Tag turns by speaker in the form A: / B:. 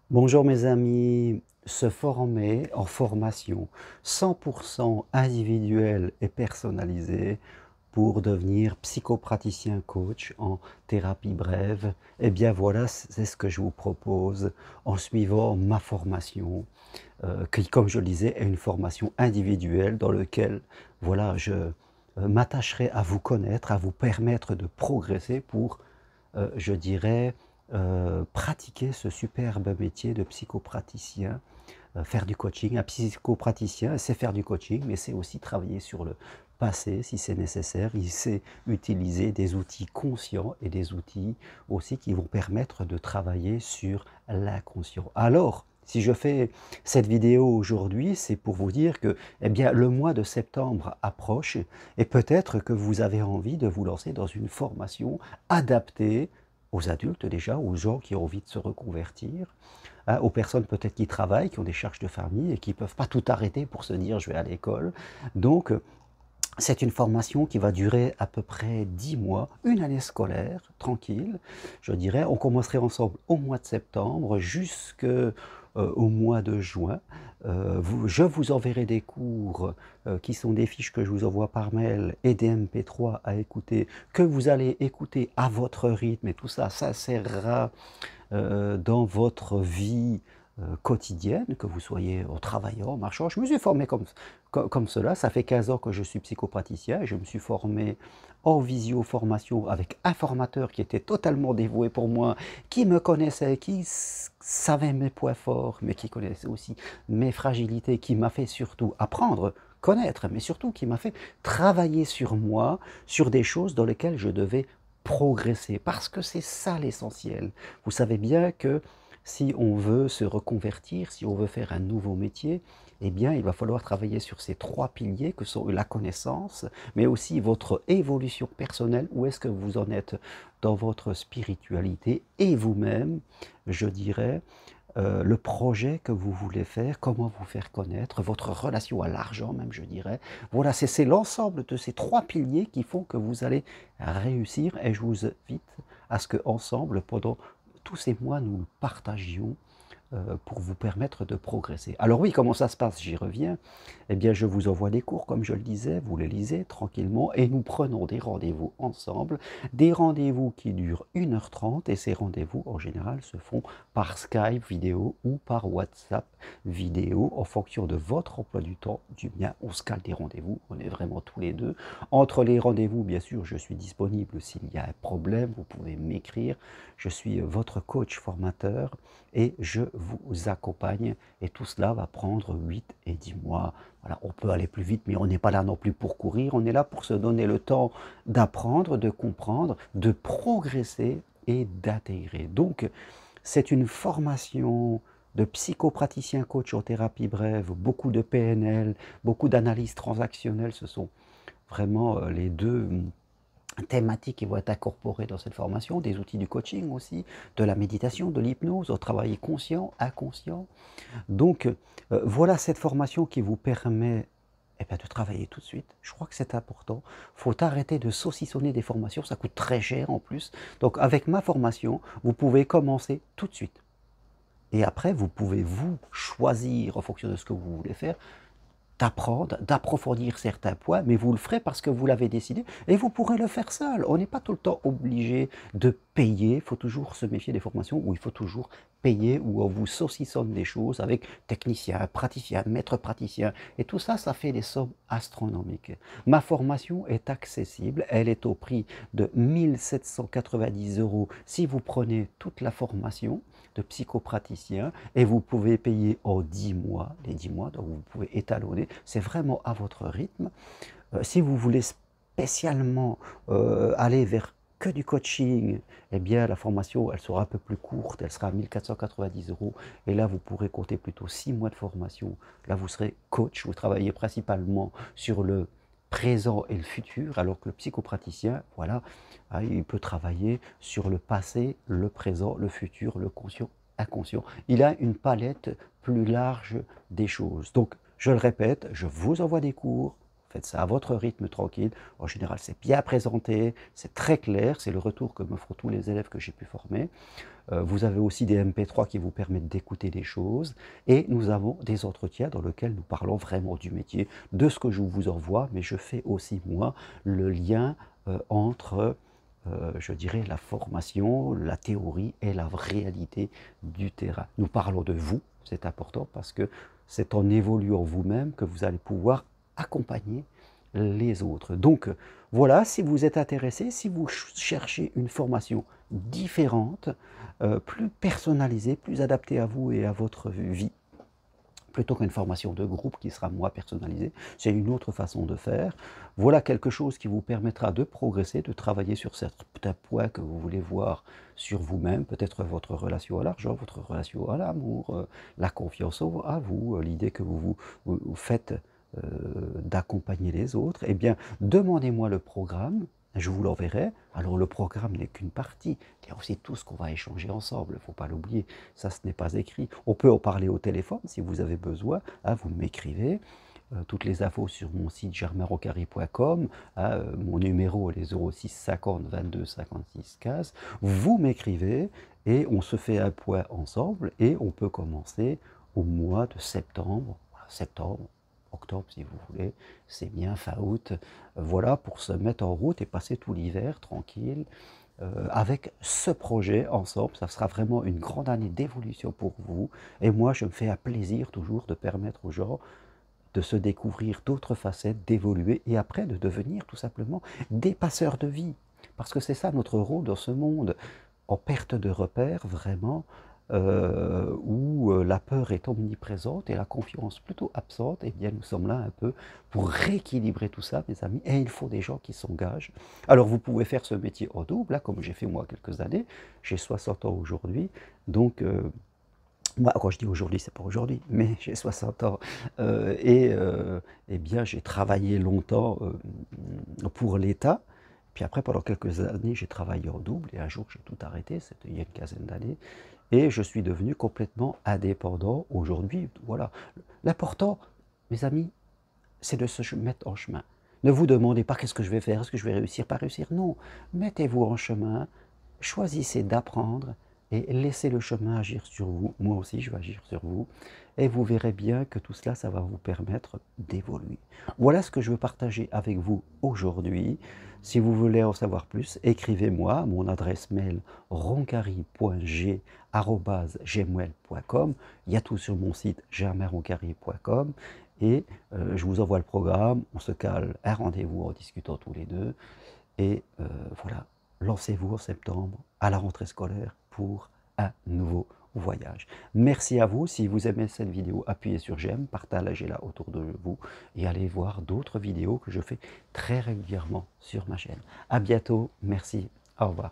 A: Bonjour mes amis, se former en formation 100% individuelle et personnalisée pour devenir psychopraticien coach en thérapie brève, eh bien voilà, c'est ce que je vous propose en suivant ma formation, qui, comme je le disais, est une formation individuelle dans laquelle voilà, je m'attacherai à vous connaître, à vous permettre de progresser pour je dirais, pratiquer ce superbe métier de psychopraticien, faire du coaching. Un psychopraticien, c'est faire du coaching, mais c'est aussi travailler sur le passé si c'est nécessaire. Il sait utiliser des outils conscients et des outils aussi qui vont permettre de travailler sur l'inconscient. Alors, si je fais cette vidéo aujourd'hui, c'est pour vous dire que eh bien, le mois de septembre approche et peut-être que vous avez envie de vous lancer dans une formation adaptée aux adultes déjà, aux gens qui ont envie de se reconvertir, hein, aux personnes peut-être qui travaillent, qui ont des charges de famille et qui ne peuvent pas tout arrêter pour se dire je vais à l'école. Donc c'est une formation qui va durer à peu près 10 mois, une année scolaire, tranquille, je dirais. On commencerait ensemble au mois de septembre jusqu'au mois de juin. Je vous enverrai des cours qui sont des fiches que je vous envoie par mail et des MP3 à écouter, que vous allez écouter à votre rythme et tout ça, ça sert dans votre vie quotidienne, que vous soyez en travaillant, en marchant. Je me suis formé comme cela, ça fait 15 ans que je suis psychopraticien, et je me suis formé en visio-formation avec un formateur qui était totalement dévoué pour moi, qui me connaissait, qui savait mes points forts, mais qui connaissait aussi mes fragilités, qui m'a fait surtout apprendre, connaître, mais surtout qui m'a fait travailler sur moi, sur des choses dans lesquelles je devais progresser, parce que c'est ça l'essentiel. Vous savez bien que si on veut se reconvertir, si on veut faire un nouveau métier, eh bien, il va falloir travailler sur ces trois piliers que sont la connaissance, mais aussi votre évolution personnelle, où est-ce que vous en êtes dans votre spiritualité, et vous-même, je dirais, le projet que vous voulez faire, comment vous faire connaître, votre relation à l'argent même, je dirais. Voilà, c'est l'ensemble de ces trois piliers qui font que vous allez réussir, et je vous invite à ce qu'ensemble, pendant tous ces mois, nous le partagions pour vous permettre de progresser. Alors oui, comment ça se passe? J'y reviens. Eh bien, je vous envoie des cours, comme je le disais, vous les lisez tranquillement, et nous prenons des rendez-vous ensemble, des rendez-vous qui durent 1h30, et ces rendez-vous, en général, se font par Skype vidéo ou par WhatsApp vidéo, en fonction de votre emploi du temps. Du mien, on se cale des rendez-vous, on est vraiment tous les deux. Entre les rendez-vous, bien sûr, je suis disponible s'il y a un problème, vous pouvez m'écrire. Je suis votre coach formateur, et je vous accompagne, et tout cela va prendre 8 et 10 mois. Voilà, on peut aller plus vite, mais on n'est pas là non plus pour courir, on est là pour se donner le temps d'apprendre, de comprendre, de progresser et d'intégrer. Donc, c'est une formation de psychopraticien coach en thérapie brève, beaucoup de PNL, beaucoup d'analyse transactionnelle, ce sont vraiment les deux thématiques qui vont être incorporées dans cette formation, des outils du coaching aussi, de la méditation, de l'hypnose, au travail conscient, inconscient. Donc voilà cette formation qui vous permet eh bien, de travailler tout de suite. Je crois que c'est important. Il faut arrêter de saucissonner des formations, ça coûte très cher en plus. Donc avec ma formation, vous pouvez commencer tout de suite. Et après, vous pouvez vous choisir en fonction de ce que vous voulez faire, d'apprendre, d'approfondir certains points, mais vous le ferez parce que vous l'avez décidé, et vous pourrez le faire seul. On n'est pas tout le temps obligé de payer. Il faut toujours se méfier des formations où il faut toujours payer, où on vous saucissonne des choses avec technicien, praticien, maître praticien, et tout ça, ça fait des sommes astronomiques. Ma formation est accessible, elle est au prix de 1 790 € si vous prenez toute la formation de psychopraticien, et vous pouvez payer en 10 mois, les 10 mois, donc vous pouvez étalonner, c'est vraiment à votre rythme. Si vous voulez spécialement aller vers que du coaching, eh bien la formation elle sera un peu plus courte, elle sera à 1 490 €, et là vous pourrez compter plutôt 6 mois de formation. Là vous serez coach, vous travaillez principalement sur le présent et le futur, alors que le psychopraticien, voilà, il peut travailler sur le passé, le présent, le futur, le conscient, inconscient. Il a une palette plus large des choses. Donc, je le répète, je vous envoie des cours, Faites ça à votre rythme tranquille. En général, c'est bien présenté, c'est très clair, c'est le retour que me font tous les élèves que j'ai pu former. Vous avez aussi des MP3 qui vous permettent d'écouter des choses. Et nous avons des entretiens dans lesquels nous parlons vraiment du métier, de ce que je vous envoie, mais je fais aussi, moi, le lien entre, je dirais, la formation, la théorie et la réalité du terrain. Nous parlons de vous, c'est important, parce que c'est en évoluant vous-même que vous allez pouvoir accompagner les autres. Donc voilà, si vous êtes intéressé, si vous cherchez une formation différente, plus personnalisée, plus adaptée à vous et à votre vie, plutôt qu'une formation de groupe qui sera moins personnalisée, c'est une autre façon de faire. Voilà quelque chose qui vous permettra de progresser, de travailler sur certains points que vous voulez voir sur vous-même, peut-être votre relation à l'argent, votre relation à l'amour, la confiance à vous, l'idée que vous faites d'accompagner les autres. Eh bien, demandez-moi le programme, je vous l'enverrai. Alors le programme n'est qu'une partie, il y a aussi tout ce qu'on va échanger ensemble, il ne faut pas l'oublier, ça ce n'est pas écrit. On peut en parler au téléphone si vous avez besoin, hein, vous m'écrivez. Toutes les infos sur mon site germainrocari.com, mon numéro est les 06 50 22 56 15. Vous m'écrivez et on se fait un point ensemble et on peut commencer au mois de septembre, septembre, octobre si vous voulez, c'est bien, fin août, voilà, pour se mettre en route et passer tout l'hiver tranquille, avec ce projet ensemble. Ça sera vraiment une grande année d'évolution pour vous, et moi je me fais un plaisir toujours de permettre aux gens de se découvrir d'autres facettes, d'évoluer, et après de devenir tout simplement des passeurs de vie, parce que c'est ça notre rôle dans ce monde, en perte de repères vraiment, où la peur est omniprésente et la confiance plutôt absente. Eh bien nous sommes là un peu pour rééquilibrer tout ça, mes amis, et il faut des gens qui s'engagent. Alors vous pouvez faire ce métier en double, là, comme j'ai fait moi quelques années, j'ai 60 ans aujourd'hui, donc moi, quand je dis aujourd'hui, c'est pas aujourd'hui, mais j'ai 60 ans, eh bien j'ai travaillé longtemps pour l'État. Puis après, pendant quelques années, j'ai travaillé en double, et un jour j'ai tout arrêté, c'était il y a une quinzaine d'années, et je suis devenu complètement indépendant aujourd'hui. Voilà. L'important, mes amis, c'est de se mettre en chemin. Ne vous demandez pas qu'est-ce que je vais faire, est-ce que je vais réussir, pas réussir. Non, mettez-vous en chemin, choisissez d'apprendre et laissez le chemin agir sur vous. Moi aussi, je vais agir sur vous. Et vous verrez bien que tout cela, ça va vous permettre d'évoluer. Voilà ce que je veux partager avec vous aujourd'hui. Si vous voulez en savoir plus, écrivez-moi. Mon adresse mail roncari.g@gmail.com. Il y a tout sur mon site germainroncari.com. Et je vous envoie le programme. On se cale un rendez-vous en discutant tous les deux. Et voilà, lancez-vous en septembre à la rentrée scolaire pour un nouveau voyage. Merci à vous. Si vous aimez cette vidéo, appuyez sur j'aime, partagez-la autour de vous et allez voir d'autres vidéos que je fais très régulièrement sur ma chaîne. À bientôt. Merci. Au revoir.